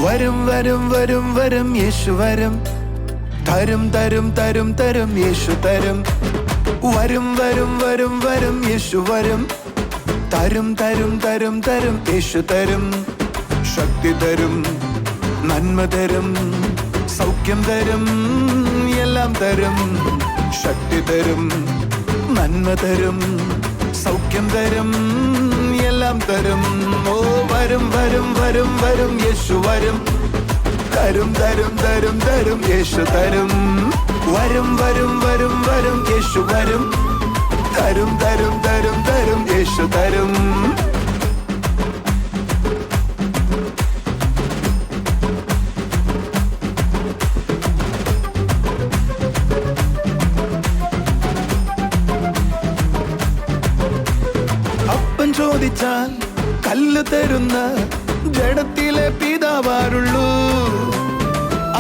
വരും വരും വരും വരും യേശു വരും. തരും തരും തരും തരും യേശു തരും. വരും വരും വരും വരും യേശു വരും. തരും തരും തരും തരും യേശു തരും. ശക്തി തരും, നന്മ തരും, സൗഖ്യം തരും, എല്ലാം തരും. ശക്തി തരും, നന്മ തരും, സൗഖ്യം തരും, എല്ലാം തരും. ഓ വരും വരും വരും വരും യേശു വരും. തരും തരും തരും തരും യേശു തരും. വരും വരും വരും വരും യേശു വരും. തരും തരും തരും തരും യേശു തരും. അപ്പൻ ചോദിച്ചാൽ കല്ല് തരുന്ന ജഡത്തിലെ പിതാവാരുള്ളൂ.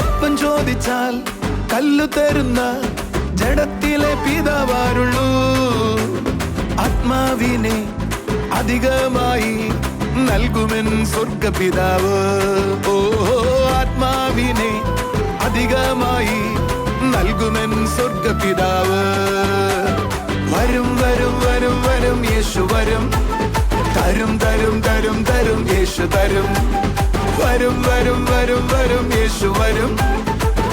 അപ്പൻ ചോദിച്ചാൽ കല്ല് തരുന്ന ജഡത്തിലെ പിതാവാരുള്ളൂ. ആത്മാവിനെ അധികമായി നൽകുമെൻ സ്വർഗപിതാവ്. ഓ ആത്മാവിനെ അധികമായി നൽകുമെൻ സ്വർഗപിതാവ്. വരും വരും വരും വരും യേശു വരും. തരും തരും തരും തരും യേശു തരും. വരും വരും വരും വരും യേശു വരും.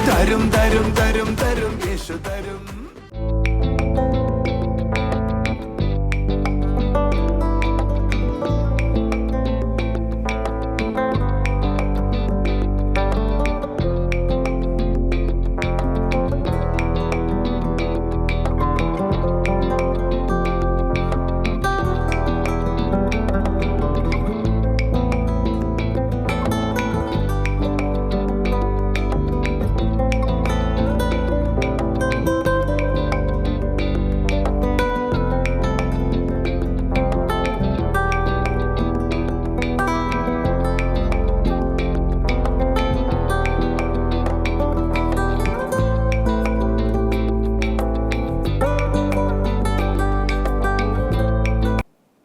തരും തരും തരും തരും യേശു തരും.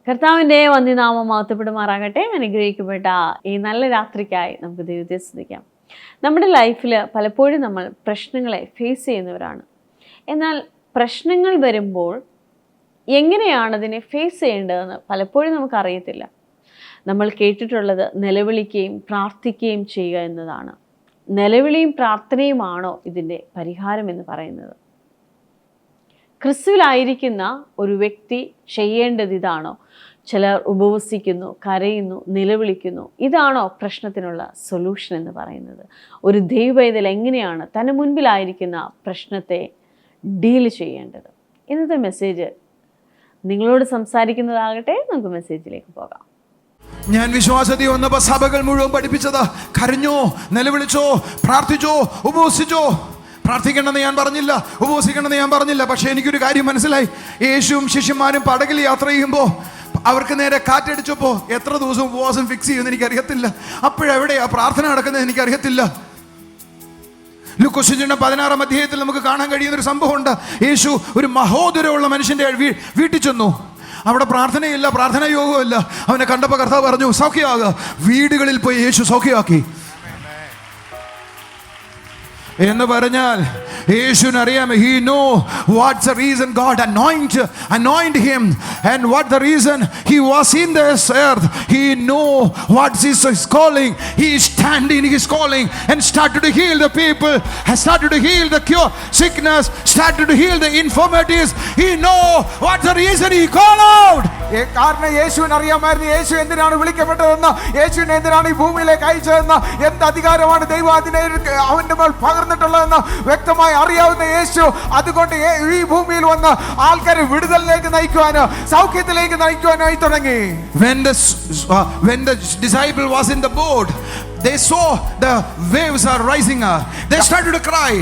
കർത്താവിൻ്റെ വന്യനാമം മഹത്വപ്പെടുമാറാകട്ടെ. അനുഗ്രഹിക്കപ്പെട്ട ഈ നല്ല രാത്രിക്കായി നമുക്ക് ദൈവത്തെ സ്തുതിക്കാം. നമ്മുടെ ലൈഫിൽ പലപ്പോഴും നമ്മൾ പ്രശ്നങ്ങളെ ഫേസ് ചെയ്യുന്നവരാണ്. എന്നാൽ പ്രശ്നങ്ങൾ വരുമ്പോൾ എങ്ങനെയാണ് അതിനെ ഫേസ് ചെയ്യേണ്ടതെന്ന് പലപ്പോഴും നമുക്കറിയത്തില്ല. നമ്മൾ കേട്ടിട്ടുള്ളത് നിലവിളിക്കുകയും പ്രാർത്ഥിക്കുകയും ചെയ്യുക എന്നതാണ്. നിലവിളിയും പ്രാർത്ഥനയുമാണോ ഇതിൻ്റെ പരിഹാരം എന്ന് പറയുന്നത്? ക്രിസ്തുവിലായിരിക്കുന്ന ഒരു വ്യക്തി ചെയ്യേണ്ടത് ഇതാണോ? ചിലർ ഉപവസിക്കുന്നു, കരയുന്നു, നിലവിളിക്കുന്നു. ഇതാണോ പ്രശ്നത്തിനുള്ള സൊല്യൂഷൻ എന്ന് പറയുന്നത്? ഒരു ദൈവപൈതൽ എങ്ങനെയാണ് തൻ്റെ മുൻപിലായിരിക്കുന്ന പ്രശ്നത്തെ ഡീൽ ചെയ്യേണ്ടത്? ഇന്നത്തെ മെസ്സേജ് നിങ്ങളോട് സംസാരിക്കുന്നതാകട്ടെ. നമുക്ക് മെസ്സേജിലേക്ക് പോകാം. ഞാൻ വിശ്വാസത്തിൽ വന്നപ്പോൾ സഭകൾ മുഴുവൻ പഠിപ്പിച്ചത് കരഞ്ഞോ, നിലവിളിച്ചോ, പ്രാർത്ഥിച്ചോ, ഉപവസിച്ചോ. പ്രാർത്ഥിക്കണമെന്ന് ഞാൻ പറഞ്ഞില്ല, ഉപവസിക്കണമെന്ന് ഞാൻ പറഞ്ഞില്ല. പക്ഷേ എനിക്കൊരു കാര്യം മനസ്സിലായി. യേശുവും ശിഷ്യന്മാരും പടകിൽ യാത്ര ചെയ്യുമ്പോൾ അവർക്ക് നേരെ കാറ്റടിച്ചപ്പോൾ എത്ര ദിവസം ഉപവാസം ഫിക്സ് ചെയ്യുമെന്ന് എനിക്കറിയത്തില്ല. അപ്പോഴെവിടെയാ പ്രാർത്ഥന നടക്കുന്നത് എനിക്കറിയത്തില്ല. ലൂക്കോസ് 16-ാം അധ്യായത്തിൽ നമുക്ക് കാണാൻ കഴിയുന്നൊരു സംഭവമുണ്ട്. യേശു ഒരു മഹോദരമുള്ള മനുഷ്യൻ്റെ വീട്ടിൽ ചെന്നു. അവിടെ പ്രാർത്ഥനയില്ല, പ്രാർത്ഥനാ യോഗമില്ല. അവനെ കണ്ടപ്പോൾ കർത്താവ് പറഞ്ഞു സൗഖ്യമാകുക. വീടുകളിൽ പോയി യേശു സൗഖ്യമാക്കി എന്ന് പറഞ്ഞാൽ യേശുവിനറിയാം. He know what's the reason God anoint him and what the reason he was in this earth. He know what is his calling. He is standing his calling and started to heal the people, has started to heal the cure sickness, started to heal the infirmities. He know what's the reason he called out. കാരണം യേശുവിന് അറിയാമായിരുന്നു യേശു എന്തിനാണ് വിളിക്കപ്പെട്ടതെന്ന്, യേശുവിനെ എന്തിനാണ് ഈ ഭൂമിയിലേക്ക് അയച്ചതെന്ന്, എന്ത് അധികാരമാണ് ദൈവം അതിനെ അവന്റെ മേൽ പകർന്നിട്ടുള്ളതെന്ന് വ്യക്തമായി അറിയാവുന്ന യേശു അതുകൊണ്ട് ഈ ഭൂമിയിൽ വന്ന് ആൾക്കാരെ വിടുതലിലേക്ക് നയിക്കുവാനോ സൗഖ്യത്തിലേക്ക് നയിക്കുവാനായി തുടങ്ങി. When the disciple was in the boat, they saw the waves are rising up. They started to cry.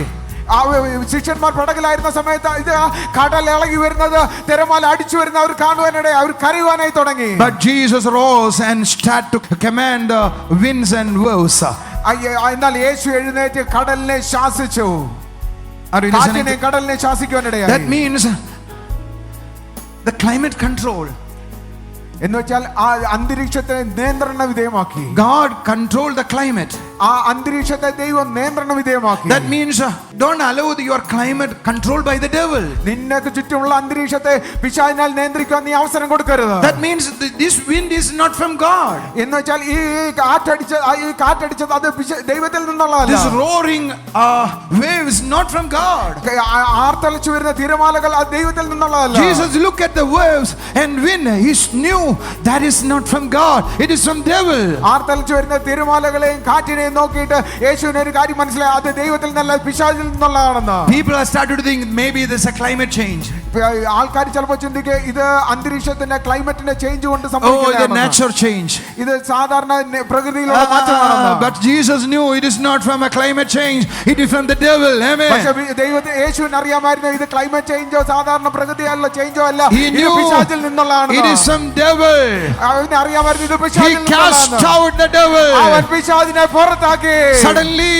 ശിഷ്യന്മാർ പടകിലായിരുന്ന സമയത്ത് ഇത് കടൽ ഇളകി വരുന്നത്, തിരമാല അടിച്ചു വരുന്ന അവർ കാണുവാനിടയിൽ അവർ കരയുവാനായി തുടങ്ങി. But Jesus rose and started to command the winds and waves. എന്നാൽ യേശു എഴുന്നേറ്റ് കടലിനെ ശാസിച്ചു. കടലിനെ ശാസിക്കുവാനിടയായി. That means the climate control. എന്ന് വെച്ചാൽ ആ അന്തരീക്ഷത്തെ നിയന്ത്രണ വിധേയമാക്കി. God controlled the climate. ആ അന്തരീക്ഷത്തെ ദൈവം നിയന്ത്രണ വിധേയമാക്കി. That means don't allow your climate controlled by the devil. നിന്നക്ക് ചുറ്റുമുള്ള അന്തരീക്ഷത്തെ പിശാചിനാൽ നിയന്ത്രിക്കാൻ നീ അവസരം കൊടുക്കരുത്. That means this wind is not from God. എന്ന് വെച്ചാൽ ഈ കാറ്റടിച്ചത് അത് ദൈവത്തിൽ നിന്നുള്ളതല്ല. This roaring waves not from God. ആർത്തലച്ചു വരുന്ന തിരമാലകൾ അത് ദൈവത്തിൽ നിന്നുള്ളതല്ല. Jesus look at the waves and wind. He knew that is not from God. It is from devil. ആർത്തലച്ചു വരുന്ന തിരമാലകളെയും കാറ്റിനെയും നോക്കിയിട്ട് യേശുവിന് ഒരു കാര്യം മനസ്സിലായി, അത് ദൈവത്തിൽ നിന്നല്ല പിശാചിൽ നിന്നുള്ളതാണെന്ന്. People are started to think maybe there's a climate change. ആൾക്കാർ ചിലപ്പോൾ ചിന്തിക്കുക ഇത് അന്തരീക്ഷത്തിന്റെ ക്ലൈമറ്റിന്റെ ചേഞ്ച് കൊണ്ട് Oh, the സംഭവിക്കുന്നതാണ്. natural change. ഇത് സാധാരണ പ്രകൃതിയിലുള്ള മാറ്റമാണെന്ന്. But Jesus knew it is not from a climate change. It is from the devil. പക്ഷേ Amen. ദൈവത്തിന് യേശുവിന് അറിയാമായിരുന്നു ഇത് ക്ലൈമറ്റ് ചേഞ്ചോ സാധാരണ പ്രകൃതിയുള്ള ചേഞ്ചോ അല്ല, He ഇത് knew പിശാചിൽ നിന്നുള്ളതാണ്. it is from devil. അവന് അറിയാമായിരുന്നു ഇത് He പിശാചിൽ cast നിന്നുള്ളതാണ്. out the devil. അവൻ പിശാചിനെ പുറത്താക്കി. Suddenly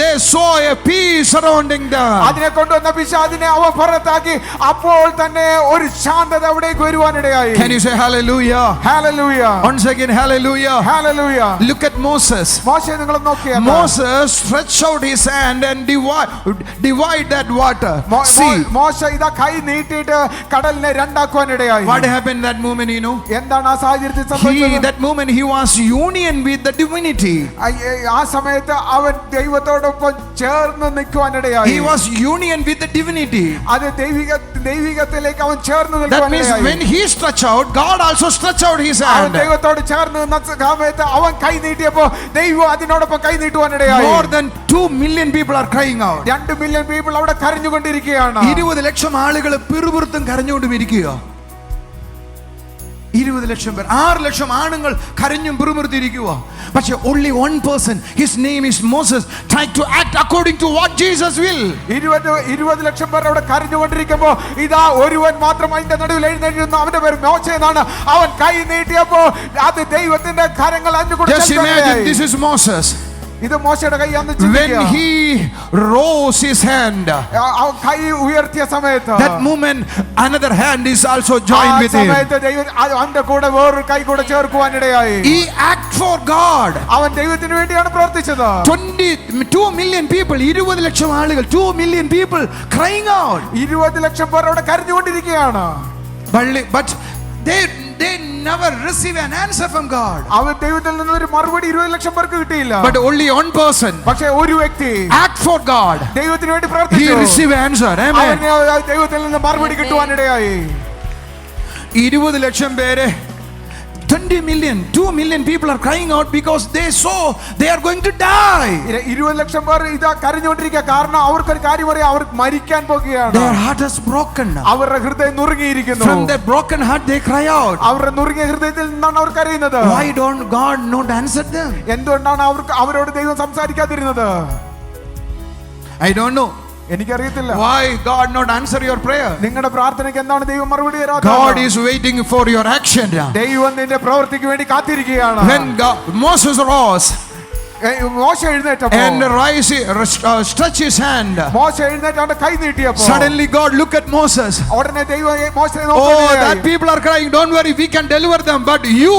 they saw a peace surrounding them. അതിനെ കൊണ്ടുവന്ന പിശാചിനെ അവൻ പുറത്താക്കി. അപ്പോൾ തന്നെ ഒരു ശാന്തത അവിടേക്ക് വരുവാനിടയായി. Can you say hallelujah? Hallelujah, Once again, hallelujah. Hallelujah. Look at Moses. മോശെ നിങ്ങൾ നോക്കിയാൽ Moses stretched out his hand and divide that water. See മോശ ഇതാ കൈ നീട്ടിയിട്ട് കടലിനെ രണ്ടാക്കുവാനിടയായി. what happened that moment, you know? എന്താണ് ആ സാഹചര്യത്തിൽ സംഭവിച്ചത്? That moment he was union with the divinity. ആ സമയത്ത് അവൻ ദൈവത്തോടൊപ്പം ചേർന്ന് നിൽക്കുവാനിടയായി. He was union with the divinity. അത് ദൈവികത്തിലേക്ക് അവൻ ചേർന്ന് That means നിൽക്കുവാനിടയായി. when he stretched out, God also stretched out his അവൻ hand. ദൈവത്തോട് ചേർന്ന് നിന്ന സമയത്ത് അവൻ കൈ നീട്ടിയപ്പോ ദൈവം അതിനോടൊപ്പം കൈ നീട്ടുവാനിടയായി. More than 2 million people are crying out. 2 million people അവിടെ കരഞ്ഞുകൊണ്ടിരിക്കുകയാണ്. 20 ലക്ഷം ആളുകൾ പിറുപിറുത്തും കരഞ്ഞുകൊണ്ടും ഇരിക്കുക. 20 ലക്ഷം പേർ, 6 ലക്ഷം ആണുങ്ങൾ കരഞ്ഞും പിറുപിറുത്തിരിക്കുക. പക്ഷെ only one person, his name is Moses, tried to act according to what Jesus will. 20 ലക്ഷം പേർ അവിടെ കരഞ്ഞുകൊണ്ടിരിക്കുമ്പോ ഇതാ ഒരുവൻ മാത്രം അതിന്റെ നടുവിൽ എഴുന്നേറ്റിരുന്നു. അവന്റെ പേര് മോശെ എന്നാണ്. അവൻ കൈ നീട്ടിയപ്പോ അത് ദൈവത്തിന്റെ കരങ്ങൾ Just imagine, this is Moses. ഇത് മോശയുടെ കൈയാന്ന് When he rose his hand, കൈ ഉയർത്തിയ സമയത്ത് that moment another hand is also joined with him. അവന്റെ കൂടെ വേറൊരു കൈ കൂടെ ചേർക്കുവാനിടയായി. He act for God. അവൻ ദൈവത്തിന് വേണ്ടിയാണ് പ്രവർത്തിച്ചത്. 22 million people, 20 ലക്ഷം ആളുകൾ, 2 million people crying out. 20 ലക്ഷം പേർ അവിടെ കരഞ്ഞുകൊണ്ടിരിക്കുകയാണ്. But they never receive an answer from God. അവൻ ദൈവത്തിൽ നിന്ന് ഒരു മറുപടി 20 ലക്ഷം പേർക്ക് കിട്ടിയില്ല. But only one person പക്ഷേ ഒരു വ്യക്തി act for God. ദൈവത്തിന് വേണ്ടി He പ്രവർത്തിച്ചു. receive answer. Amen. അവന് ദൈവത്തിൽ നിന്ന് മറുപടി കിട്ടുവാനിടയായി. 20 ലക്ഷം പേരെ 20 million, 2 million people are crying out because they saw they are going to die. 20 ലക്ഷം പേർ ഇതാ കരഞ്ഞുകൊണ്ടിരിക്കുക. കാരണം അവർക്കൊരു കാര്യം അറിയാം, അവർ മരിക്കാൻ പോകുകയാണ്. Their heart is broken. അവരുടെ ഹൃദയം നുറുങ്ങിയിരിക്കുന്നു. From their broken heart they cry out. അവരുടെ നുറുങ്ങിയ ഹൃദയത്തിൽ നിന്നാണ് അവർ കരയുന്നത്. Why don't God not answer them? എന്തുകൊണ്ടാണ് അവരോട് ദൈവം സംസാരിക്കാതിരുന്നത്? I don't know. എനിക്കറിയത്തില്ല. Why God not answer your prayer? നിങ്ങളുടെ പ്രാർത്ഥനയ്ക്ക് എന്താണ് ദൈവം മറുപടി തരാത്തത്? God is waiting for your action. ദൈവം നിന്റെ പ്രവൃത്തിക്ക് വേണ്ടി കാത്തിരിക്കുകയാണ്. When Moses rose മോശ എഴുന്നേറ്റപ്പോൾ and stretch his hand, മോശ എഴുന്നേറ്റ് അവന്റെ കൈ നീട്ടിയപ്പോൾ suddenly God look at Moses. ഉടനെ ദൈവം മോശയെ Oh, നോക്കുകയായി. that people are crying, don't worry, we can deliver them, but you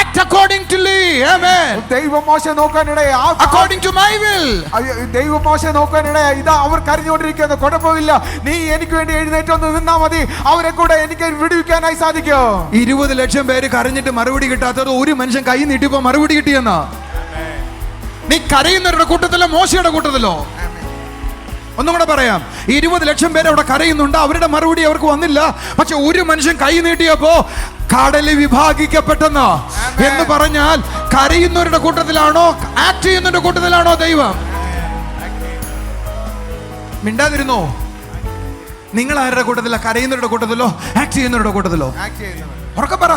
act according to me. Amen. ദൈവം മോശയെ നോക്കാനിടയായി. According to my will. ദൈവം മോശയെ നോക്കാനിടയായി. ഇതാ അവർ കരഞ്ഞുകൊണ്ടിരിക്കുന്നു, കുഴപ്പമില്ല, നീ എനിക്ക് വേണ്ടി എഴുന്നേറ്റൊന്ന് നിന്നാ മതി, അവരെ കൂടെ എനിക്ക് വിടുവിക്കാനായി സാധിക്കും. 20 ലക്ഷം പേര് കരഞ്ഞിട്ട് മറുപടി കിട്ടാത്തത് ഒരു മനുഷ്യൻ കൈ നീട്ടിയപ്പോ മറുപടി കിട്ടിയെന്നാ. നീ കരയുന്നവരുടെ കൂട്ടത്തിലോ മോശയുടെ കൂട്ടത്തിലോ? ഒന്നും കൂടെ പറയാം, 20 ലക്ഷം പേര് അവിടെ കരയുന്നുണ്ട്, അവരുടെ മറുപടി അവർക്ക് വന്നില്ല. പക്ഷെ ഒരു മനുഷ്യൻ കൈ നീട്ടിയപ്പോ കടല് വിഭാഗിക്കപ്പെട്ടെന്ന്. എന്ന് പറഞ്ഞാൽ കരയുന്നവരുടെ കൂട്ടത്തിലാണോ ആക്ട് ചെയ്യുന്നവരുടെ കൂട്ടത്തിലാണോ ദൈവം? മിണ്ടാതിരുന്നോ? നിങ്ങൾ ആരുടെ കൂട്ടത്തിലോ? കരയുന്നവരുടെ കൂട്ടത്തിലോ ആക്ട് ചെയ്യുന്നവരുടെ കൂട്ടത്തിലോ? ഉറക്കെ പറ.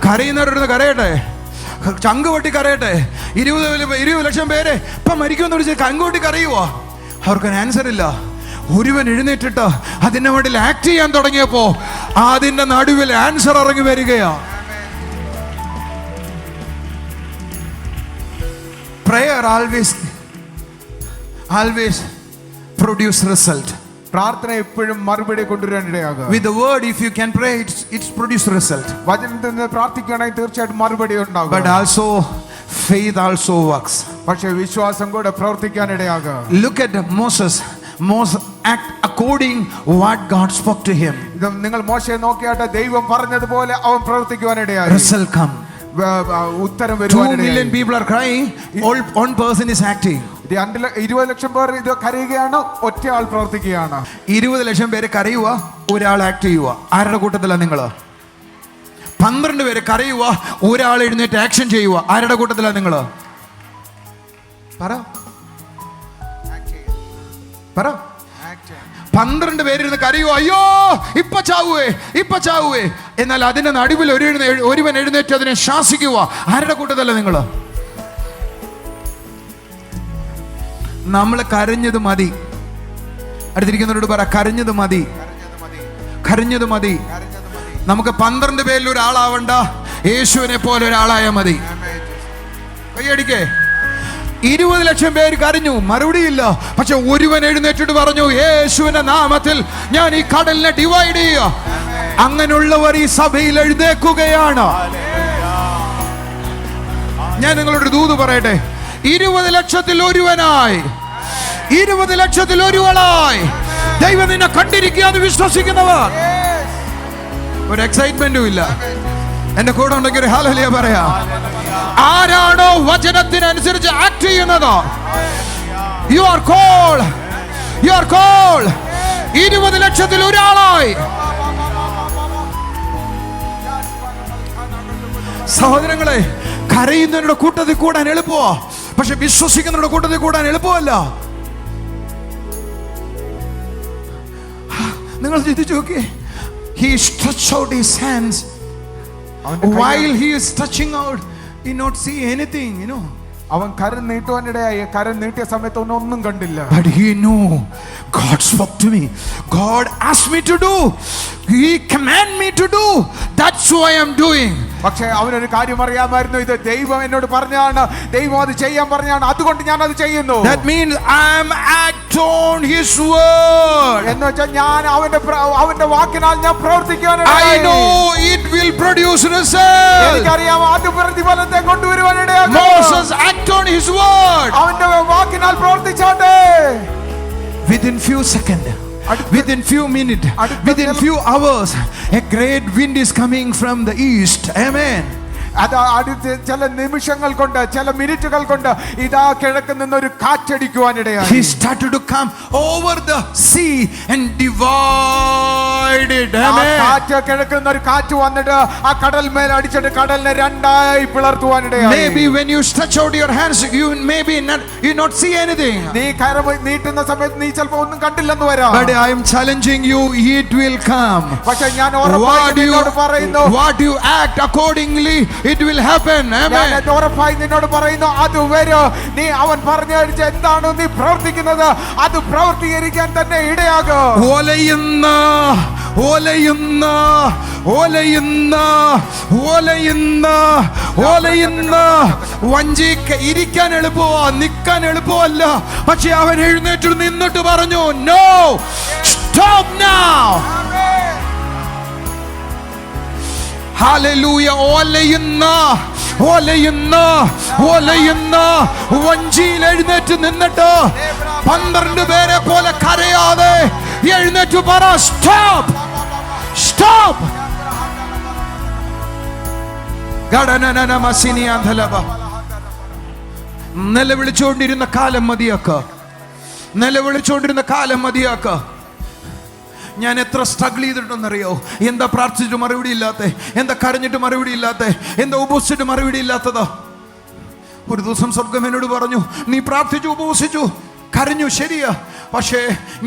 കരയുന്നവരുടെ കരയട്ടെ, ചങ്ക് പൊട്ടി കരയട്ടെ. 20 ലക്ഷം പേര് ഇപ്പൊ മരിക്കുമെന്ന് വിളിച്ച് കങ്കോട്ടി കരയുവോ? അവർക്കൊരു ആൻസർ ഇല്ല. ഒരുവൻ എഴുന്നേറ്റിട്ട് അതിന്റെ മുകളിൽ ആക്ട് ചെയ്യാൻ തുടങ്ങിയപ്പോ അതിന്റെ നടുവിൽ ആൻസർ ഇറങ്ങി വരികയാ. Prayer always produce result. പ്രാർത്ഥന എപ്പോഴും മറുപടി കൊണ്ടുവരാനിടയാകും. With the word, if you can pray, it's produce result. വചനത്തിൽ നിന്ന് പ്രാർത്ഥിക്കുകയാണെങ്കിൽ തീർച്ചയായിട്ടും മറുപടി ഉണ്ടാകും. But also faith also works. പക്ഷേ വിശ്വാസം കൂടെ പ്രവർത്തിക്കാൻ ഇടയാകും. Look at Moses. Moses act according what God spoke to him. ഇത് നിങ്ങൾ മോശയെ നോക്കിയാട്ടെ, ദൈവം പറഞ്ഞതുപോലെ അവൻ പ്രവർത്തിക്കുവാൻ ഇടയായി. Result come. ഉത്തരം 2 വരുവാൻ million ഇടയായി. people are crying. All one person is acting. 20 ലക്ഷം പേർ ഇത് കരയുകയാണ്, ഒറ്റയാൾ പ്രവർത്തിക്കുകയാണ്. 20 ലക്ഷം പേര് കരയുക, ഒരാൾ ആക്ട് ചെയ്യുക. ആരുടെ കൂട്ടത്തിലാണ് നിങ്ങൾ? 12 പേര് കരയുക, ഒരാൾ എഴുന്നേറ്റ് ആക്ഷൻ ചെയ്യുക. ആരുടെ കൂട്ടത്തിലാണ് നിങ്ങൾ? പറ പറ. 12 പേരിരുന്ന് കരയുക, അയ്യോ ഇപ്പൊ ചാവുവേ. എന്നാൽ അതിന്റെ നടുവിൽ ഒരുവൻ എഴുന്നേറ്റ് അതിനെ ശാസിക്കുക. ആരുടെ കൂട്ടത്തില നിങ്ങൾ? നമ്മൾ കരഞ്ഞത് മതി. അടുത്തിരിക്കുന്നവരോട് പറ, കരഞ്ഞത് മതി. നമുക്ക് 12 പേരിൽ ഒരാളാവണ്ട, യേശുവിനെ പോലെ ഒരാളായ മതി. കൈയടിക്കേ. 20 ലക്ഷം പേര് കരഞ്ഞു, മറുപടിയില്ല. പക്ഷെ ഒരുവൻ എഴുന്നേറ്റിട്ട് പറഞ്ഞു, യേശുവിന്റെ നാമത്തിൽ ഞാൻ ഈ കടലിനെ ഡിവൈഡ് ചെയ്യുക. അങ്ങനെയുള്ളവർ ഈ സഭയിൽ എഴുന്നേൽക്കുകയാണ്. ഞാൻ നിങ്ങളോട് ദൂത് പറയട്ടെ, 20 ലക്ഷത്തിൽ ഒരുവനായി, 20 ലക്ഷത്തിൽ ഒരുവളായി ദൈവം നിന്നെ കണ്ടിരിക്കുകയെന്ന് വിശ്വസിക്കുന്നവർ, ഒരു എക്സൈറ്റ്മെന്റും ഇല്ല. എന്റെ കൂടെ ഉണ്ടെങ്കിൽ ഒരു ഹല്ലേലൂയ പറയാം. ആരാണോ വചനത്തിനനുസരിച്ച് ആക്ട് ചെയ്യുന്നത്, യു ആർ കോൾഡ് 20 ലക്ഷത്തിൽ ഒരാളായി. സഹോദരങ്ങളെ, കരയുന്നവരുടെ കൂട്ടത്തിൽ കൂടാൻ എളുപ്പമാ, പക്ഷെ വിശ്വസിക്കുന്നവരുടെ കൂട്ടത്തിൽ കൂടാൻ എളുപ്പമല്ല. നിങ്ങൾ ചിന്തിച്ചു നോക്കിയേ, he stretched out his hands. While he is stretching out, he not see anything, you know. അവൻ കരം നീട്ടുവാനിടയായി. കരം നീട്ടിയ സമയത്ത് ഒന്നും കണ്ടില്ല. But he knew God spoke to me. God asked me to do. He command me to do. That's why I'm doing. പക്ഷേ അവനൊരു കാര്യം അറിയാമായിരുന്നു, ഇത് ദൈവം എന്നോട് പറഞ്ഞാണ്, ദൈവം അത് ചെയ്യാൻ പറഞ്ഞാണ്, അതുകൊണ്ട് ഞാൻ അത് ചെയ്യുന്നു. That means I'm act on his word. എന്ന് വെച്ചാൽ ഞാൻ അവന്റെ വാക്കിനാൽ ഞാൻ പ്രവർത്തിക്കാൻ. I know it will produce result. എനിക്കറിയാം അത് പ്രതിഫലത്തെ കൊണ്ടുവരുവാനിടയാകും. Moses act on his word. അവന്റെ വാക്കിനാൽ പ്രവർത്തിച്ചാട്ടെ. Within few seconds, within few minutes, within few hours, a great wind is coming from the east. Amen. അത് അടുത്ത് ചില നിമിഷങ്ങൾ കൊണ്ട്, ചില മിനിറ്റുകൾ കൊണ്ട് ഇതാ കിഴക്ക് നിന്നൊരു കാറ്റടിക്കുവാനിടയായി. He started to come over the sea and divide it. Amen. കാറ്റ്, കിഴക്ക് നിന്നൊരു കാറ്റ് വന്നിട്ട് ആ കടൽ മേൽ അടിച്ചിട്ട് കടലിനെ രണ്ടായി പിളർത്തുവാനിടയായി. Maybe when you stretch out your hands, you not see anything. നീ കരം നീട്ടുന്ന സമയത്ത് നീ ചിലപ്പോൾ ഒന്നും കണ്ടില്ലെന്ന് വരാം. But I am challenging you, it will come. പക്ഷേ ഞാൻ ഉറപ്പായി നിന്നോട് പറയുന്നു, what you act accordingly, it will happen. Amen. ഞാൻ ഉറപ്പായി നിന്നോട് പറയുന്നു, അത് വരും. നീ അവൻ പറഞ്ഞു എന്താണ് നീ പ്രവർത്തിക്കുന്നത്, അത് പ്രവർത്തീകരിക്കാൻ തന്നെ ഇടയാകും. വഞ്ചി ഇരിക്കാൻ എളുപ്പമോ, നിൽക്കാൻ എളുപ്പമല്ല. പക്ഷെ അവൻ എഴുന്നേറ്റ് നിന്നിട്ട് പറഞ്ഞു, നോ, സ്റ്റോപ്പ് നൗ. ഹല്ലേലൂയ. ഓലയുന്ന വഞ്ചിയിൽ എഴുന്നേറ്റ് നിന്നിട്ട് 12 പേരെ പോലെ കരയാതെ എഴുന്നേറ്റ് പറ, സ്റ്റോപ്പ്. നിലവിളിച്ചുകൊണ്ടിരുന്ന കാലം മതിയാക്ക. ഞാൻ എത്ര സ്ട്രഗിൾ ചെയ്തിട്ടുണ്ടെന്നറിയോ? എന്താ പ്രാർത്ഥിച്ചിട്ട് മറുപടി ഇല്ലാത്ത, എന്താ കരഞ്ഞിട്ട് മറുപടി ഇല്ലാത്ത, എന്താ ഉപവസിച്ചിട്ട് മറുപടി ഇല്ലാത്തത്? ഒരു ദിവസം സ്വർഗം എന്നോട് പറഞ്ഞു, നീ പ്രാർത്ഥിച്ചു, ഉപവസിച്ചു, കരഞ്ഞു, ശരിയാ, പക്ഷേ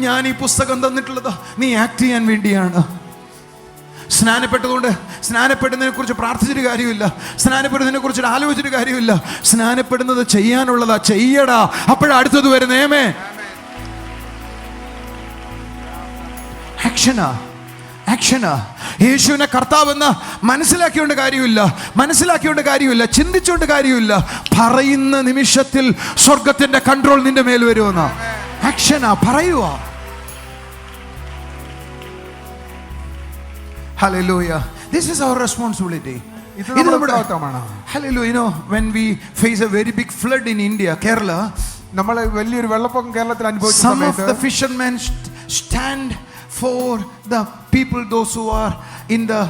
ഞാൻ ഈ പുസ്തകം തന്നിട്ടുള്ളത് നീ ആക്ട് ചെയ്യാൻ വേണ്ടിയാണ്. സ്നാനപ്പെടുന്നതിനെ കുറിച്ച് പ്രാർത്ഥിച്ചിട്ട് കാര്യമില്ല, സ്നാനപ്പെടുന്നതിനെ കുറിച്ചിട്ട് ആലോചിച്ചിട്ട് കാര്യമില്ല. സ്നാനപ്പെടുന്നത് ചെയ്യാനുള്ളതാ, ചെയ്യടാ, അപ്പോഴാ അടുത്തത് വരുന്നേ. ആക്ഷനാ. യേശുവിനെ കർത്താവെന്ന് മനസ്സിലാക്കിയോണ്ട് കാര്യമില്ല, ചിന്തിച്ചുകൊണ്ട് കാര്യമില്ല. പറയുന്ന നിമിഷത്തിൽ സ്വർഗത്തിന്റെ കൺട്രോൾ നിന്റെ മേൽ വരുമെന്ന്. ആക്ഷനാ, പറയുക. Hallelujah. This is our responsibility. ഇത് നമ്മുടെ ഉത്തരവാദിത്തമാണ്. Hallelujah. You know, when we face a very big flood in India, Kerala, നമ്മൾ വലിയൊരു വെള്ളപ്പൊക്കം കേരളത്തിൽ അനുഭവിച്ച some of സമയത്ത് the fishermen stand for the people, those who are in the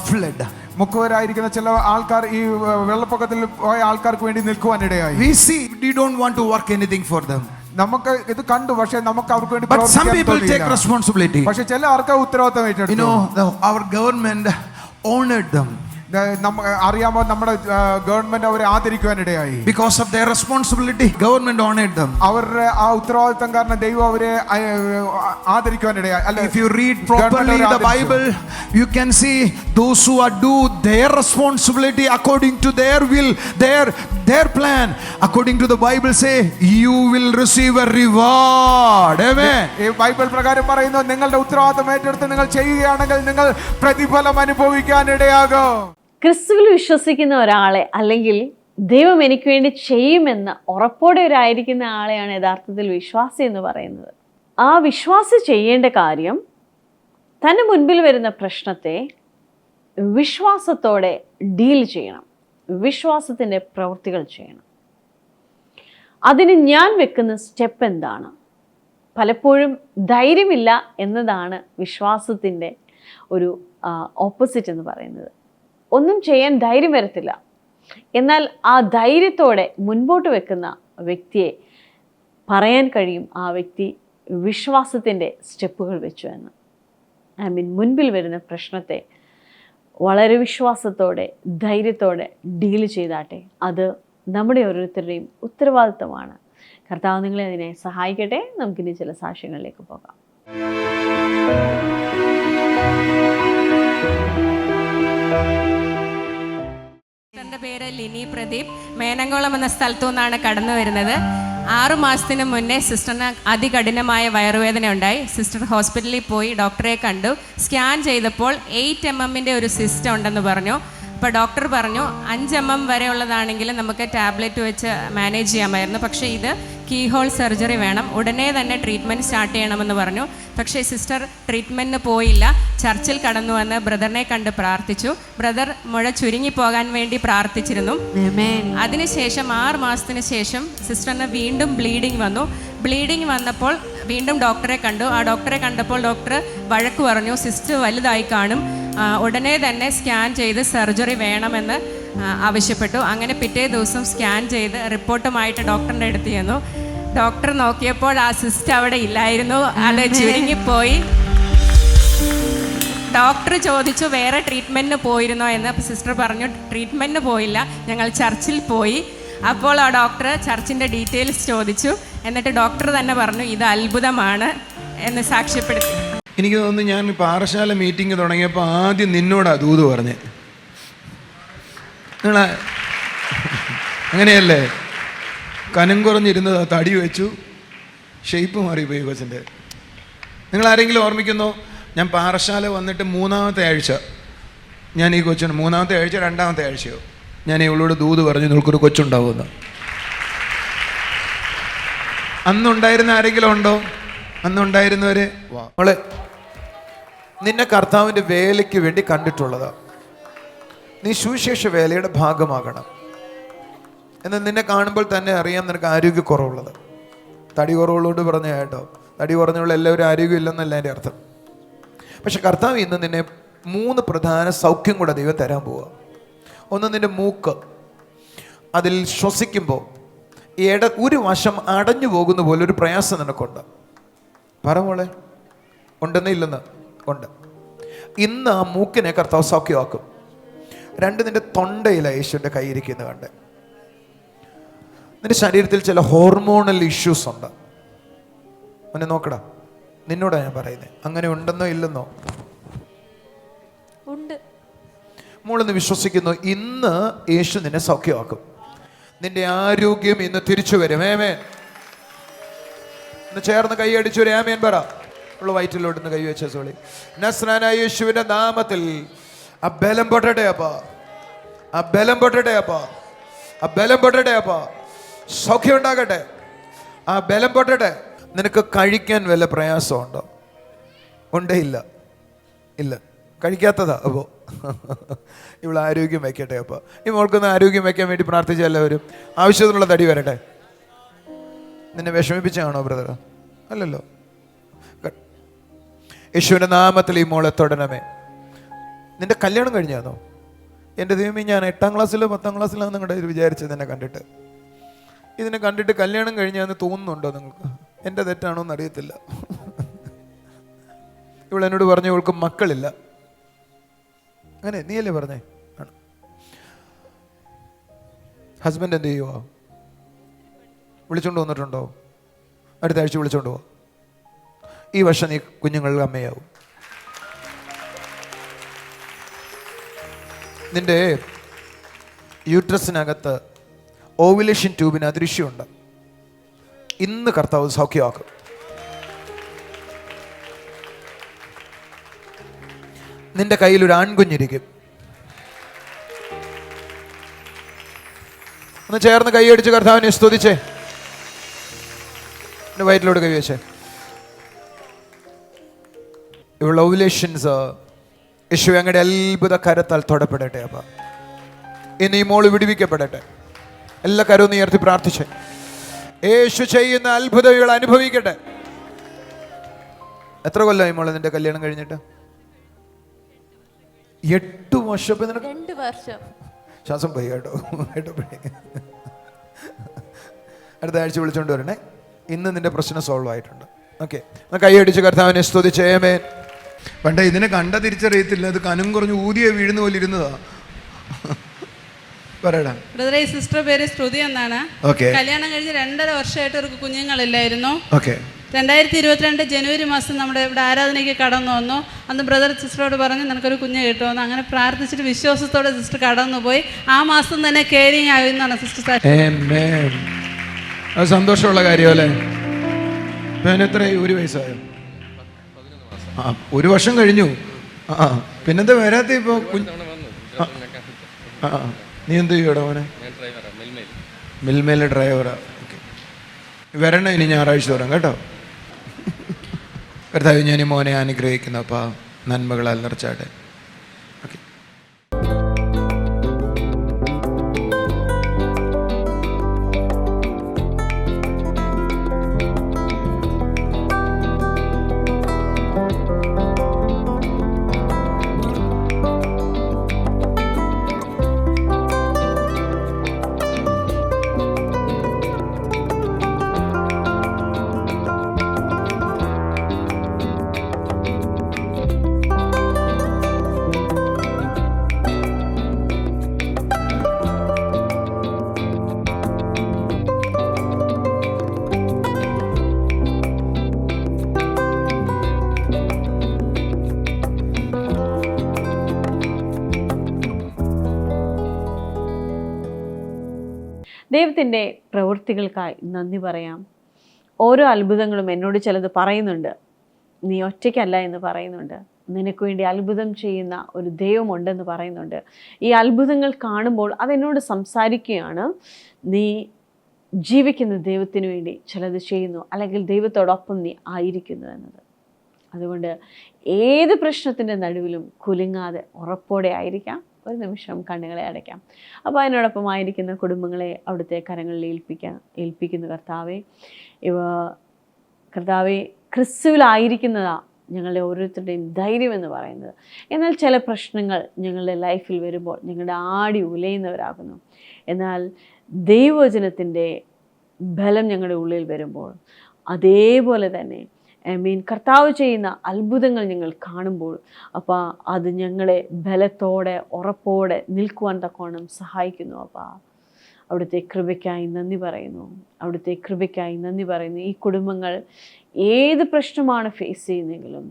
flood. മുക്കുവരായിരിക്കുന്ന ചില ആൾക്കാർ ഈ വെള്ളപ്പൊക്കത്തിൽ പോയ ആൾക്കാർക്ക് വേണ്ടി നിൽക്കുവാനിടയായി. We see, we don't want to work anything for them. നമുക്ക് ഇത് കണ്ടു, പക്ഷെ നമുക്ക് അവർക്ക് വേണ്ടി But some people take responsibility. പക്ഷെ ചില ആൾക്ക് ഉത്തരവാദിത്തം ഏറ്റെടുത്തു. You know, our government honored them. അറിയാമോ, നമ്മുടെ ഗവൺമെന്റ് അവരെ ആദരിക്കുവാനിടയായി. Because of their responsibility, government honored them. അവരുടെ ആ ഉത്തരവാദിത്തം കാരണം ദൈവം അവരെ ആദരിക്കുവാനിടയായി. If you read properly the Bible, you can see those who are do their responsibility according to their will, their plan, according to the Bible say, you will receive a reward. Amen. ഈ Bible പ്രകാരം പറയുന്നു, നിങ്ങളുടെ ഉത്തരവാദിത്തം ഏറ്റെടുത്ത് നിങ്ങൾ ചെയ്യുകയാണെങ്കിൽ നിങ്ങൾ പ്രതിഫലം അനുഭവിക്കാനിടയാകും. ക്രിസ്തുവിൽ വിശ്വസിക്കുന്ന ഒരാളെ, അല്ലെങ്കിൽ ദൈവം എനിക്ക് വേണ്ടി ചെയ്യുമെന്ന് ഉറപ്പോടെ ഒരായിരിക്കുന്ന ആളെയാണ് യഥാർത്ഥത്തിൽ വിശ്വാസി എന്ന് പറയുന്നത്. ആ വിശ്വാസി ചെയ്യേണ്ട കാര്യം തൻ്റെ മുൻപിൽ വരുന്ന പ്രശ്നത്തെ വിശ്വാസത്തോടെ ഡീൽ ചെയ്യണം, വിശ്വാസത്തിൻ്റെ പ്രവൃത്തികൾ ചെയ്യണം. അതിന് ഞാൻ വെക്കുന്ന സ്റ്റെപ്പ് എന്താണ്? പലപ്പോഴും ധൈര്യമില്ല എന്നതാണ് വിശ്വാസത്തിൻ്റെ ഒരു ഓപ്പോസിറ്റ് എന്ന് പറയുന്നത്. ഒന്നും ചെയ്യാൻ ധൈര്യം വരത്തില്ല. എന്നാൽ ആ ധൈര്യത്തോടെ മുൻപോട്ട് വെക്കുന്ന വ്യക്തിയെ പറയാൻ കഴിയും ആ വ്യക്തി വിശ്വാസത്തിൻ്റെ സ്റ്റെപ്പുകൾ വെച്ചു എന്ന്. മുൻപിൽ വരുന്ന പ്രശ്നത്തെ വളരെ വിശ്വാസത്തോടെ ധൈര്യത്തോടെ ഡീൽ ചെയ്താട്ടെ. അത് നമ്മുടെ ഓരോരുത്തരുടെയും ഉത്തരവാദിത്തമാണ്. കർത്താവ് നിങ്ങളെ അതിനെ സഹായിക്കട്ടെ. നമുക്കിനി ചില സാക്ഷ്യങ്ങളിലേക്ക് പോകാം. എൻ്റെ പേര് ലിനി പ്രദീപ്. മേനങ്കോളം എന്ന സ്ഥലത്തു നിന്നാണ് കടന്നു വരുന്നത്. 6 മാസത്തിന് മുന്നേ സിസ്റ്ററിന് അതികഠിനമായ വയറുവേദന ഉണ്ടായി. സിസ്റ്റർ ഹോസ്പിറ്റലിൽ പോയി ഡോക്ടറെ കണ്ടു. സ്കാൻ ചെയ്തപ്പോൾ 8 mm ഒരു സിസ്റ്റ് ഉണ്ടെന്ന് പറഞ്ഞു. അപ്പോൾ ഡോക്ടർ പറഞ്ഞു 5 mm വരെ ഉള്ളതാണെങ്കിൽ നമുക്ക് ടാബ്ലറ്റ് വെച്ച് മാനേജ് ചെയ്യാമായിരുന്നു, പക്ഷേ ഇത് കീ ഹോൾ സർജറി വേണം, ഉടനെ തന്നെ ട്രീറ്റ്മെൻറ്റ് സ്റ്റാർട്ട് ചെയ്യണമെന്ന് പറഞ്ഞു. പക്ഷേ സിസ്റ്റർ ട്രീറ്റ്മെൻറ്റിന് പോയില്ല. ചർച്ചിൽ കടന്നു വന്ന് ബ്രദറിനെ കണ്ട് പ്രാർത്ഥിച്ചു. ബ്രദർ മുഴ ചുരുങ്ങിപ്പോകാൻ വേണ്ടി പ്രാർത്ഥിച്ചിരുന്നു. അതിനുശേഷം 6 മാസത്തിന് ശേഷം സിസ്റ്ററിന് വീണ്ടും ബ്ലീഡിങ് വന്നു. ബ്ലീഡിങ് വന്നപ്പോൾ വീണ്ടും ഡോക്ടറെ കണ്ടു. ആ ഡോക്ടറെ കണ്ടപ്പോൾ ഡോക്ടർ വഴക്ക് പറഞ്ഞു, സിസ്റ്റ് വലുതായി കാണും, ഉടനെ തന്നെ സ്കാൻ ചെയ്ത് സർജറി വേണമെന്ന് ആവശ്യപ്പെട്ടു. അങ്ങനെ പിറ്റേ ദിവസം സ്കാൻ ചെയ്ത് റിപ്പോർട്ടുമായിട്ട് ഡോക്ടറിൻ്റെ അടുത്ത് ചെന്നു. ഡോക്ടർ നോക്കിയപ്പോൾ ആ സിസ്റ്റ് അവിടെ ഇല്ലായിരുന്നു, അത് ചുരുങ്ങിപ്പോയി. ഡോക്ടർ ചോദിച്ചു വേറെ ട്രീറ്റ്മെൻറ്റിന് പോയിരുന്നോ എന്ന്. അപ്പോൾ സിസ്റ്റർ പറഞ്ഞു ട്രീറ്റ്മെൻറ്റിന് പോയില്ല, ഞങ്ങൾ ചർച്ചിൽ പോയി. അപ്പോൾ ആ ഡോക്ടർ ചർച്ചിൻ്റെ ഡീറ്റെയിൽസ് ചോദിച്ചു. എന്നിട്ട് ഡോക്ടർ തന്നെ പറഞ്ഞു ഇത് അത്ഭുതമാണ് എന്ന് സാക്ഷ്യപ്പെടുത്തി. എനിക്ക് തോന്നുന്നു ഞാൻ പാറശാല മീറ്റിംഗ് തുടങ്ങിയപ്പോൾ ആദ്യം നിന്നോടാ ദൂത് പറഞ്ഞേ. നിങ്ങൾ അങ്ങനെയല്ലേ? കനം കുറഞ്ഞിരുന്നത് തടി വെച്ചു, ഷേപ്പ് മാറിപ്പോയി കൊച്ചിൻ്റെ. നിങ്ങൾ ആരെങ്കിലും ഓർമ്മിക്കുന്നോ? ഞാൻ പാറശാല വന്നിട്ട് 3-ാമത്തെ ആഴ്ച ഞാൻ ഈ കൊച്ചിന് 3-ാമത്തെ ആഴ്ച 2-ാമത്തെ ആഴ്ചയോ ഞാൻ ഇവളോട് ദൂത് പറഞ്ഞു നിങ്ങൾക്കൊരു കൊച്ചുണ്ടാവുമെന്ന്. അന്നുണ്ടായിരുന്ന ആരെങ്കിലും ഉണ്ടോ? അന്നുണ്ടായിരുന്നവരെ മോളെ, നിന്നെ കർത്താവിൻ്റെ വേലയ്ക്ക് വേണ്ടി കണ്ടിട്ടുള്ളതാ. നീ സുവിശേഷ വേലയുടെ ഭാഗമാകണം. എന്നാൽ നിന്നെ കാണുമ്പോൾ തന്നെ അറിയാം നിനക്ക് ആരോഗ്യക്കുറവുള്ളത്. തടി കുറവുള്ളതുകൊണ്ട് പറഞ്ഞ കേട്ടോ, തടി കുറഞ്ഞുള്ള എല്ലാവരും ആരോഗ്യമില്ലെന്നല്ല എൻ്റെ അർത്ഥം. പക്ഷെ കർത്താവ് ഇന്ന് നിന്നെ 3 പ്രധാന സൗഖ്യം കൂടെ ദൈവം തരാൻ പോവുക. ഒന്ന്, നിന്റെ മൂക്ക്, അതിൽ ശ്വസിക്കുമ്പോൾ ഒരു വശം അടഞ്ഞു പോകുന്ന പോലെ ഒരു പ്രയാസം നിനക്കുണ്ട്. പറ മോളെ, ഉണ്ടെന്ന് ഇല്ലെന്ന്? ഉണ്ട്. ഇന്ന് ആ മൂക്കിനെ കർത്താവ് സൗഖ്യമാക്കും. 2, നിന്റെ തൊണ്ടയില യേശുവിൻ്റെ കൈയിരിക്കുന്ന കണ്ട്. നിന്റെ ശരീരത്തിൽ ചില ഹോർമോണൽ ഇഷ്യൂസ് ഉണ്ട്. മോനെ നോക്കടാ, നിന്നോടാ ഞാൻ പറയുന്നത്. അങ്ങനെ ഉണ്ടെന്നോ ഇല്ലെന്നോ? ഉണ്ട്. മോളെന്ന് വിശ്വസിക്കുന്നു. ഇന്ന് യേശു നിന്നെ സൗഖ്യമാക്കും. നിന്റെ ആരോഗ്യം ഇന്ന് തിരിച്ചു വരും. ആമേൻ. ഇന്ന് ചേർന്ന് കൈയടിച്ചു ഒരു ആമേൻ പറ. ഉള്ള വയറ്റിലോട്ട് കൈ വെച്ച സോളി. നസ്രാനായ യേശുവിന്റെ നാമത്തിൽ ആ ബലം പൊട്ടട്ടെ അപ്പാ, ആ ബലം പൊട്ടട്ടെ അപ്പാ, ആ ബലം പൊട്ടട്ടെ അപ്പാ. സൗഖ്യം ഉണ്ടാകട്ടെ, ആ ബലം പൊട്ടട്ടെ. നിനക്ക് കഴിക്കാൻ വല്ല പ്രയാസമുണ്ടോ? ഉണ്ടേ? ഇല്ല, ഇല്ല, കഴിക്കാത്തതാ. അപ്പോൾ ഇവിടെ ആരോഗ്യം വയ്ക്കട്ടെ. അപ്പോൾ ഈ മോൾക്കൊന്ന് ആരോഗ്യം വയ്ക്കാൻ വേണ്ടി പ്രാർത്ഥിച്ച എല്ലാവരും. ആവശ്യത്തിനുള്ള തടി വരട്ടെ. നിന്നെ വിഷമിപ്പിച്ചാണോ ബ്രദർ? അല്ലല്ലോ. യേശുവിൻ്റെ നാമത്തിൽ ഈ മോളെ തൊടണമേ. നിന്റെ കല്യാണം കഴിഞ്ഞാന്നോ? എൻ്റെ ദൈവമേ, ഞാൻ 8ാം ക്ലാസ്സിലോ 10ാം ക്ലാസ്സിലാണെന്ന് നിങ്ങളുടെ വിചാരിച്ചത് എന്നെ കണ്ടിട്ട്. ഇതിനെ കണ്ടിട്ട് കല്യാണം കഴിഞ്ഞാന്ന് തോന്നുന്നുണ്ടോ നിങ്ങൾക്ക്? എൻ്റെ തെറ്റാണോ എന്ന് അറിയത്തില്ല. ഇവളെന്നോട് പറഞ്ഞു ഇവൾക്ക് മക്കളില്ല. അങ്ങനെ നീയല്ലേ പറഞ്ഞേ? ആണ്. ഹസ്ബൻഡ് എന്ത് ചെയ്യുവോ? വിളിച്ചോണ്ട് വന്നിട്ടുണ്ടോ? അടുത്ത ആഴ്ച വിളിച്ചോണ്ട് പോവാ. ഈ വർഷം നീ കുഞ്ഞുങ്ങളുടെ അമ്മയാവും. നിന്റെ യൂട്രസിനകത്ത് ഓവുലേഷൻ ട്യൂബിന് അദൃശ്യമുണ്ട്. ഇന്ന് കർത്താവ് സൗഖ്യമാക്കും. നിന്റെ കയ്യിൽ ഒരു ആൺകുഞ്ഞിരിക്കും. ഒന്ന് ചേർന്ന് കൈയടിച്ച് കർത്താവിനെ സ്തുതിച്ചേ. എൻ്റെ വയറ്റിലോട് കൈ വെച്ചേ. ഇവളുടെ ഓവുലേഷൻസ് യേശു അങ്ങയുടെ അത്ഭുത കരത്താൽ തൊടപ്പെടട്ടെ. അപ്പം ഇനി ഈ മോള് വിടുവിക്കപ്പെടട്ടെ. എല്ലാ കരവും ഉയർത്തി പ്രാർത്ഥിച്ചേ. യേശു ചെയ്യുന്ന അത്ഭുതം ഇവൾ അനുഭവിക്കട്ടെ. എത്ര കൊല്ലമായി മോളെ നിന്റെ കല്യാണം കഴിഞ്ഞിട്ട്? 8 വർഷം. 2 വർഷം. ശ്വാസം പോയി കേട്ടോ. അടുത്ത ആഴ്ച വിളിച്ചോണ്ട് വരണേ. ഇന്ന് നിന്റെ പ്രശ്നം സോൾവ് ആയിട്ടുണ്ട്. ഓക്കെ, കൈയടിച്ച് കർത്താവിനെ സ്തുതിച്ച് ആമേൻ. പണ്ടേ ഇതിനെ കണ്ട തിരിച്ചറിയത്തില്ല. അത് കനം കുറഞ്ഞ് ഊതിയ വീഴുന്ന പോലെ ഇരുന്നതാ. പറയടാ. ബ്രദറെ, ഈ സിസ്റ്റർ പേര് ശ്രുതി എന്നാണ്. ഓക്കെ. കല്യാണം കഴിഞ്ഞ് 2.5 വർഷമായിട്ട് അവർക്ക് കുഞ്ഞുങ്ങളില്ലായിരുന്നു. ഓക്കെ. 2022 ജനുവരി മാസം നമ്മുടെ ഇവിടെ ആരാധനയ്ക്ക് കടന്നു വന്നു. അന്ന് ബ്രദർ സിസ്റ്ററോട് പറഞ്ഞു നിനക്കൊരു കുഞ്ഞ് കിട്ടുമെന്ന്. അങ്ങനെ പ്രാർത്ഥിച്ചിട്ട് വിശ്വാസത്തോടെ സിസ്റ്റർ കടന്നു പോയി. ആ മാസം തന്നെ കെയറിങ് ആയി എന്നാണ് സിസ്റ്റർ. അത് സന്തോഷമുള്ള കാര്യമല്ലേ? എത്ര 1 വയസ്സായോ? 1 വർഷം കഴിഞ്ഞു. പിന്നെന്താ വരാത്ത? ഇപ്പൊ നീ എന്ത് ചെയ്യൂടാ മോനെ? മിൽമേലെ ഡ്രൈവറാ. ഓക്കെ, വരണം. ഇനി ഞായറാഴ്ച വരാം കേട്ടോ. കർത്താവ്, ഞാൻ ഈ മോനെ അനുഗ്രഹിക്കുന്നു. അപ്പാ നന്മകളാൽ നിറച്ചാട്ടെ. ഓക്കെ. ദൈവത്തിൻ്റെ പ്രവൃത്തികൾക്കായി നന്ദി പറയാം. ഓരോ അത്ഭുതങ്ങളും എന്നോട് ചിലത് പറയുന്നുണ്ട്. നീ ഒറ്റയ്ക്കല്ല എന്ന് പറയുന്നുണ്ട്. നിനക്ക് വേണ്ടി അത്ഭുതം ചെയ്യുന്ന ഒരു ദൈവമുണ്ടെന്ന് പറയുന്നുണ്ട്. ഈ അത്ഭുതങ്ങൾ കാണുമ്പോൾ അതെന്നോട് സംസാരിക്കുകയാണ്. നീ ജീവിക്കുന്ന ദൈവത്തിന് വേണ്ടി ചിലത് ചെയ്യുന്നു, അല്ലെങ്കിൽ ദൈവത്തോടൊപ്പം നീ ആയിരിക്കുന്നു എന്നത്. അതുകൊണ്ട് ഏത് പ്രശ്നത്തിൻ്റെ നടുവിലും കുലുങ്ങാതെ ഉറപ്പോടെ ആയിരിക്കാം. ഒരു നിമിഷം കണ്ണുകളെ അടയ്ക്കാം. അപ്പോൾ അതിനോടൊപ്പം ആയിരിക്കുന്ന കുടുംബങ്ങളെ അവിടുത്തെ കരങ്ങളിൽ ഏൽപ്പിക്കുന്നു. കർത്താവെ, ക്രിസ്തുവിലായിരിക്കുന്നതാണ് ഞങ്ങളുടെ ഓരോരുത്തരുടെയും ധൈര്യം എന്ന് പറയുന്നത്. എന്നാൽ ചില പ്രശ്നങ്ങൾ ഞങ്ങളുടെ ലൈഫിൽ വരുമ്പോൾ ഞങ്ങളുടെ ആടി ഉലയുന്നവരാകുന്നു. എന്നാൽ ദൈവവചനത്തിൻ്റെ ബലം ഞങ്ങളുടെ ഉള്ളിൽ വരുമ്പോൾ അതേപോലെ തന്നെ കർത്താവ് ചെയ്യുന്ന അത്ഭുതങ്ങൾ ഞങ്ങൾ കാണുമ്പോൾ അപ്പോൾ അത് ഞങ്ങളെ ബലത്തോടെ ഉറപ്പോടെ നിൽക്കുവാൻ തക്കോണം സഹായിക്കുന്നു. അപ്പോൾ അവിടുത്തെ കൃപയ്ക്കായി നന്ദി പറയുന്നു. അവിടുത്തെ കൃപയ്ക്കായി നന്ദി പറയുന്നു. ഈ കുടുംബങ്ങൾ ഏത് പ്രശ്നമാണ് ഫേസ് ചെയ്യുന്നതെങ്കിലും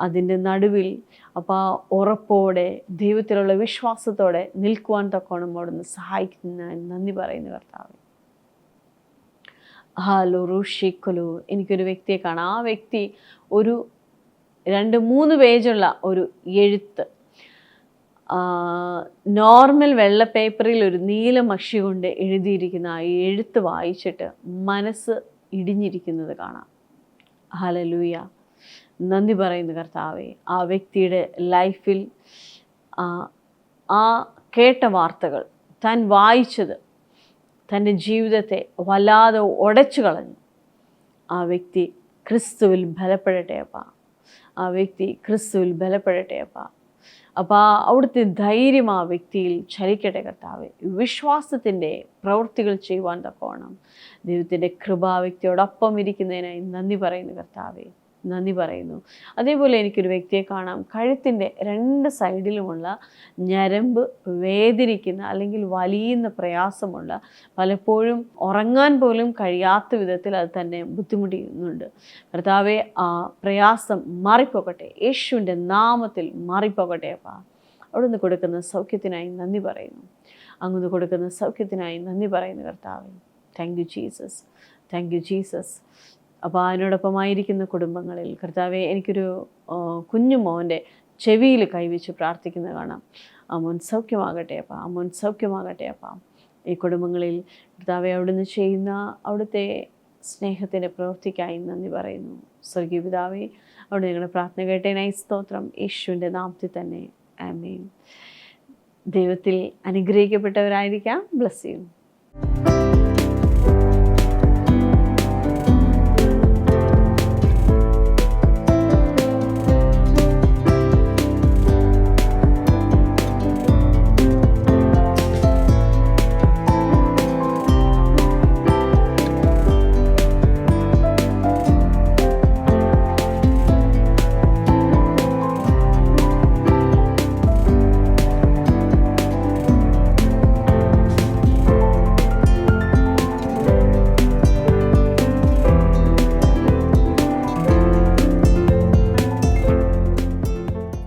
അതിൻ്റെ നടുവിൽ അപ്പോൾ ഉറപ്പോടെ ദൈവത്തിലുള്ള വിശ്വാസത്തോടെ നിൽക്കുവാൻ തക്കോണം അവിടുന്ന് സഹായിക്കുന്ന നന്ദി പറയുന്നു കർത്താവ്. ഹലോ റുഷിക്കലു, എനിക്കൊരു വ്യക്തിയെ കാണാം. ആ വ്യക്തി ഒരു 2-3 പേജുള്ള ഒരു എഴുത്ത്, നോർമൽ വെള്ള പേപ്പറിൽ ഒരു നീല മഷി കൊണ്ട് എഴുതിയിരിക്കുന്ന ആ എഴുത്ത് വായിച്ചിട്ട് മനസ്സ് ഇടിഞ്ഞിരിക്കുന്നത് കാണാം. ഹല്ലേലൂയ, നന്ദി പറയുന്നു കർത്താവേ. ആ വ്യക്തിയുടെ ലൈഫിൽ ആ കേട്ട വാർത്തകൾ, താൻ വായിച്ചത് തൻ്റെ ജീവിതത്തെ വല്ലാതെ ഉടച്ചു കളഞ്ഞു. ആ വ്യക്തി ക്രിസ്തുവിൽ ബലപ്പെടട്ടെ അപ്പാ. ആ വ്യക്തി ക്രിസ്തുവിൽ ബലപ്പെടട്ടെ അപ്പാ. അപ്പോൾ അവിടുത്തെ ധൈര്യം ആ വ്യക്തിയിൽ ചലിക്കട്ടെ കർത്താവേ. വിശ്വാസത്തിൻ്റെ പ്രവൃത്തികൾ ചെയ്യുവാൻ തക്കവണ്ണം ദൈവത്തിൻ്റെ കൃപ ആ വ്യക്തിയോടൊപ്പം ഇരിക്കുന്നതിനായി നന്ദി പറയുന്നു കർത്താവേ, നന്ദി പറയുന്നു. അതേപോലെ എനിക്കൊരു വ്യക്തിയെ കാണാം, കഴുത്തിൻ്റെ 2 സൈഡിലുമുള്ള ഞരമ്പ് വേദനിക്കുന്ന അല്ലെങ്കിൽ വലിയുന്ന പ്രയാസമുള്ള, പലപ്പോഴും ഉറങ്ങാൻ പോലും കഴിയാത്ത വിധത്തിൽ അത് തന്നെ ബുദ്ധിമുട്ടിക്കുന്നുണ്ട്. കർത്താവെ, ആ പ്രയാസം മാറിപ്പോകട്ടെ, യേശുവിൻ്റെ നാമത്തിൽ മാറിപ്പോകട്ടെ അപ്പാ. അവിടുന്ന് കൊടുക്കുന്ന സൗഖ്യത്തിനായി നന്ദി പറയുന്നു. അങ്ങ് കൊടുക്കുന്ന സൗഖ്യത്തിനായി നന്ദി പറയുന്നു കർത്താവെ. Thank you Jesus, thank you Jesus. അപ്പോൾ അതിനോടൊപ്പമായിരിക്കുന്ന കുടുംബങ്ങളിൽ കർത്താവെ, എനിക്കൊരു കുഞ്ഞു മോൻ്റെ ചെവിയിൽ കൈവച്ച് പ്രാർത്ഥിക്കുന്നത് കാണാം. ആ മോൻ സൗഖ്യമാകട്ടെ അപ്പം, ആ മോൻ സൗഖ്യമാകട്ടെ അപ്പം. ഈ കുടുംബങ്ങളിൽ കർത്താവെ അവിടുന്ന് ചെയ്യുന്ന അവിടുത്തെ സ്നേഹത്തിൻ്റെ പ്രവൃത്തിക്കായി നന്ദി പറയുന്നു. സ്വർഗീയ പിതാവേ, അവിടെ ഞങ്ങളുടെ പ്രാർത്ഥന കേട്ടതിനായി സ്തോത്രം. യേശുവിൻ്റെ നാമത്തിൽ തന്നെ ആമേൻ. ദൈവത്തിൽ അനുഗ്രഹിക്കപ്പെട്ടവരായിരിക്കാം. Bless you.